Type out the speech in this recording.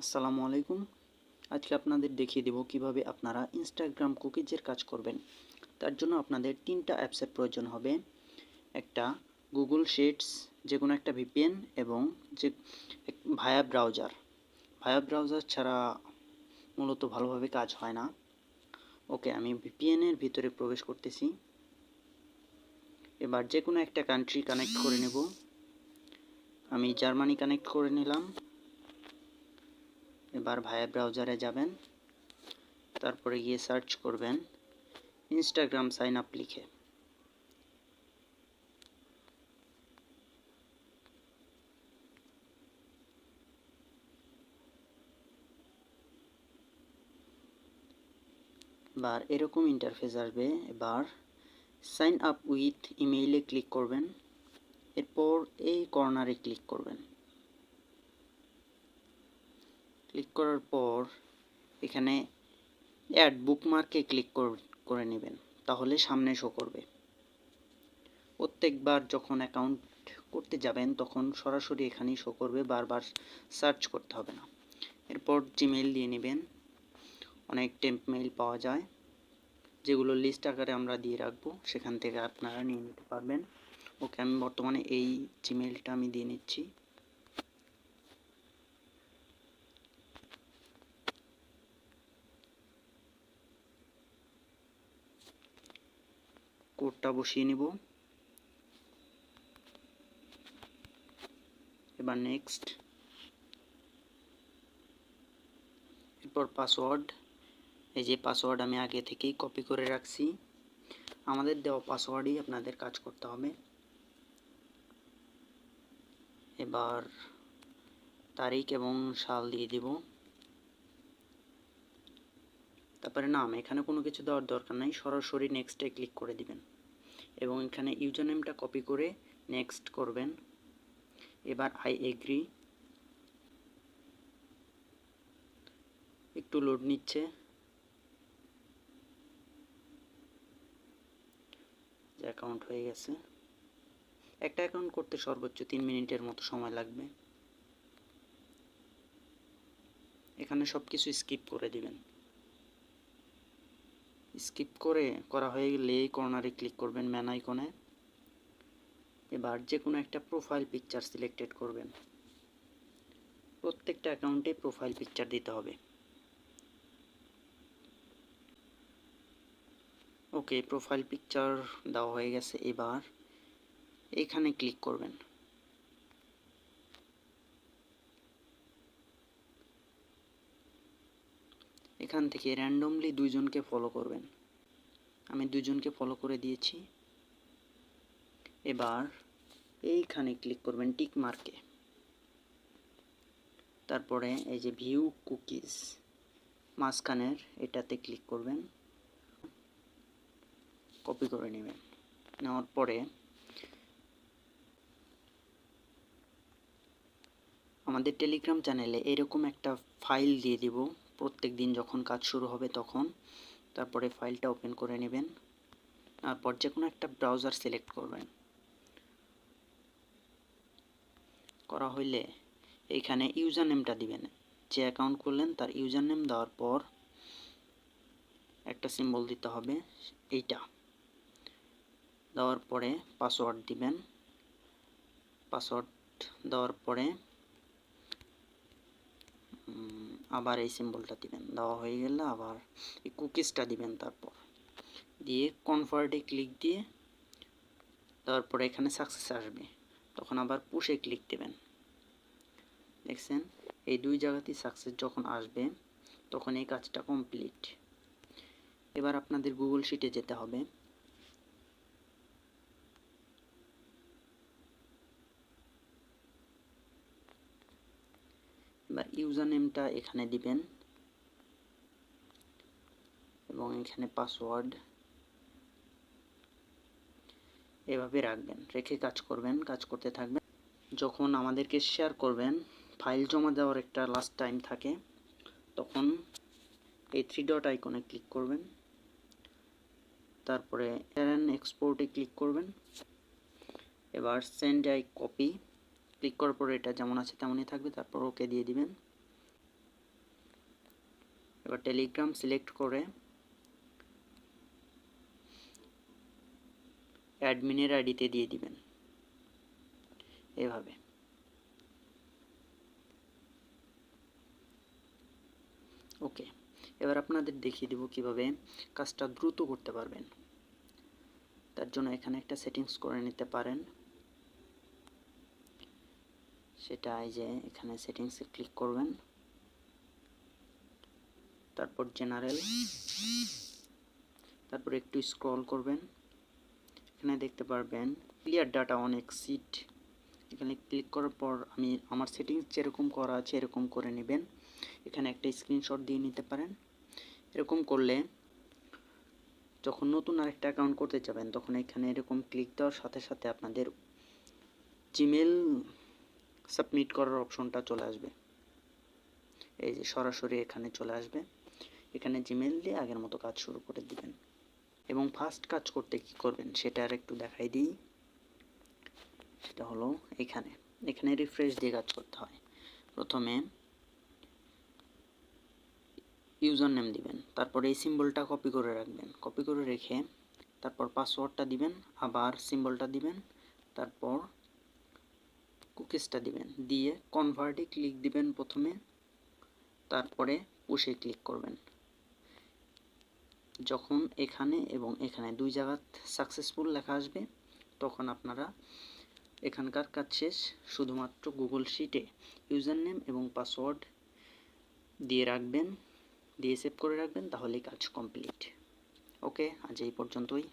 আসসালামু আলাইকুম। আজকে আপনাদের দেখিয়ে দেব কিভাবে আপনারা ইনস্টাগ্রাম কুকিজের কাজ করবেন। তার জন্য আপনাদের 3টা অ্যাপসের প্রয়োজন হবে। একটা গুগল শিটস, যেকোনো একটা ভিপিএন এবং যে ভায়া ব্রাউজার। ভায়া ব্রাউজার ছাড়া মূলত ভালোভাবে কাজ হয় না। ওকে, আমি ভিপিএনের ভিতরে প্রবেশ করতেছি। এবার যেকোনো একটা কান্ট্রি কানেক্ট করে নেব। আমি জার্মানি কানেক্ট করে নিলাম। এবার ভায়া ব্রাউজারে যাবেন, তারপরে গিয়ে সার্চ করবেন ইনস্টাগ্রাম সাইন আপ লিখে। এবার এরকম ইন্টারফেস আসবে। এবার সাইন আপ উইথ ইমেইলে ক্লিক করবেন। এরপর এই কর্নারে ক্লিক করবেন। ক্লিক করার পর এখানে অ্যাড বুকমার্কে ক্লিক করে নেবেন, তাহলে সামনে শো করবে। প্রত্যেকবার যখন অ্যাকাউন্ট করতে যাবেন তখন সরাসরি এখানেই শো করবে, বারবার সার্চ করতে হবে না। এরপর জিমেইল দিয়ে নেবেন। অনেক টেম্প মেইল পাওয়া যায়, যেগুলো লিস্ট আকারে আমরা দিয়ে রাখবো, সেখান থেকে আপনারা নিয়ে নিতে পারবেন। ওকে, আমি বর্তমানে এই জিমেইলটা আমি দিয়ে নিচ্ছি। কোডটা বসিয়ে নিব। এবার নেক্সট। এরপর পাসওয়ার্ড। এই যে পাসওয়ার্ড আমি আগে থেকেই কপি করে রাখছি। আমাদের দেওয়া পাসওয়ার্ডই আপনাদের কাজ করতে হবে। এবার তারিখ এবং সাল দিয়ে দিব। তারপরে নাম, এখানে কোনো কিছু দেওয়ার দরকার নাই, সরাসরি নেক্সটে ক্লিক করে দিবেন এবং এখানে ইউজার নেমটা কপি করে নেক্সট করবেন। এবার আই এগ্রি। একটু লোড নিচ্ছে। যে অ্যাকাউন্ট হয়ে গেছে। একটা অ্যাকাউন্ট করতে সর্বোচ্চ 3 মিনিটের মতো সময় লাগবে। এখানে সব কিছু স্কিপ করে দিবেন। স্কিপ করা হয়ে গেলে এই কর্নারে ক্লিক করবেন ম্যান আইকনে। এবার যে কোনো একটা প্রোফাইল পিকচার সিলেক্টেড করবেন। প্রত্যেকটা অ্যাকাউন্টে প্রোফাইল পিকচার দিতে হবে। ওকে, প্রোফাইল পিকচার দেওয়া হয়ে গেছে। এবার এখানে ক্লিক করবেন। এখান থেকে র্যান্ডমলি দুইজনকে ফলো করবেন। আমি দুইজনকে ফলো করে দিয়েছি। এবার এইখানে ক্লিক করবেন টিক মার্কে। তারপরে এই যে ভিউ কুকিজ মাঝখানের এটাতে ক্লিক করবেন, কপি করে নেবেন। নেওয়ার পরে আমাদের টেলিগ্রাম চ্যানেলে এরকম একটা ফাইল দিয়ে দিব প্রত্যেক দিন যখন কাজ শুরু হবে তখন। তারপরে ফাইলটা ওপেন করে নেবেন। তারপর যে কোনো একটা ব্রাউজার সিলেক্ট করবেন। করা হইলে এইখানে ইউজার নেমটা দিবেন। যে অ্যাকাউন্ট করলেন তার ইউজার নেম দেওয়ার পর একটা সিম্বল দিতে হবে, এইটা দেওয়ার পরে পাসওয়ার্ড দিবেন। পাসওয়ার্ড দেওয়ার পরে আবার এই সিম্বলটা দিবেন। দেওয়া হয়ে গেলে আবার এই কুকিজটা দিবেন। তারপর দিয়ে কনফার্টে ক্লিক দিয়ে দেওয়ার পরে এখানে সাকসেস আসবে, তখন আবার পুশে ক্লিক দেবেন। দেখছেন, এই দুই জায়গাতেই সাকসেস যখন আসবে তখন এই কাজটা কমপ্লিট। এবার আপনাদের গুগল শিটে যেতে হবে। এবার ইউজার নেমটা এখানে দিবেন এবং এখানে পাসওয়ার্ড এভাবে রাখবেন। রেখে কাজ করবেন, কাজ করতে থাকবেন। যখন আমাদেরকে শেয়ার করবেন, ফাইল জমা দেওয়ার একটা লাস্ট টাইম থাকে, তখন এই 3 ডট আইকনে ক্লিক করবেন। তারপরে এরএন এক্সপোর্টে ক্লিক করবেন। এবার সেন্ড আই কপি ক্লিক করার পরে এটা যেমন আছে তেমনই থাকবে। তারপর ওকে দিয়ে দিবেন। এবার টেলিগ্রাম সিলেক্ট করে অ্যাডমিনের আইডিতে দিয়ে দিবেন এভাবে। ওকে, এবার আপনাদের দেখিয়ে দেব কিভাবে কাজটা দ্রুত করতে পারবেন। তার জন্য এখানে একটা সেটিংস করে নিতে পারেন, সেটা এই যে এখানে সেটিংসে ক্লিক করবেন, তারপর জেনারেল, তারপর একটু স্ক্রল করবেন, এখানে দেখতে পারবেন ক্লিয়ার ডাটা অন এক্সিট। এখানে ক্লিক করার পর আমার সেটিংস যেরকম করা আছে এরকম করে নেবেন। এখানে একটা স্ক্রিনশট দিয়ে নিতে পারেন। এরকম করলে যখন নতুন আরেকটা অ্যাকাউন্ট করতে যাবেন তখন এখানে এরকম ক্লিক দেওয়ার সাথে সাথে আপনাদের জিমেল সাবমিট করার অপশনটা চলে আসবে। এই যে সরাসরি এখানে চলে আসবে, এখানে জিমেল দিয়ে আগের মতো কাজ শুরু করে দিবেন। এবং ফার্স্ট কাজ করতে কি করবেন সেটা আর একটু দেখাই দিই। সেটা হলো এখানে রিফ্রেশ দিয়ে কাজ করতে হয়। প্রথমে ইউজার নেম দিবেন, তারপর এই সিম্বলটা কপি করে রাখবেন, কপি করে রেখে তারপর পাসওয়ার্ডটা দিবেন, আবার সিম্বলটা দিবেন, তারপর কুকিজটা দিবেন, দিয়ে কনভার্টে ক্লিক দিবেন প্রথমে, তারপরে পুশে ক্লিক করবেন। যখন এখানে এবং এখানে দুই জায়গা সাকসেসফুল লেখা আসবে তখন আপনারা এখানকার কাজ শেষ। শুধুমাত্র গুগল শিটে ইউজার নেম এবং পাসওয়ার্ড দিয়ে রাখবেন, দিয়ে সেভ করে রাখবেন, তাহলেই কাজ কমপ্লিট। ওকে, আজ এই পর্যন্তই।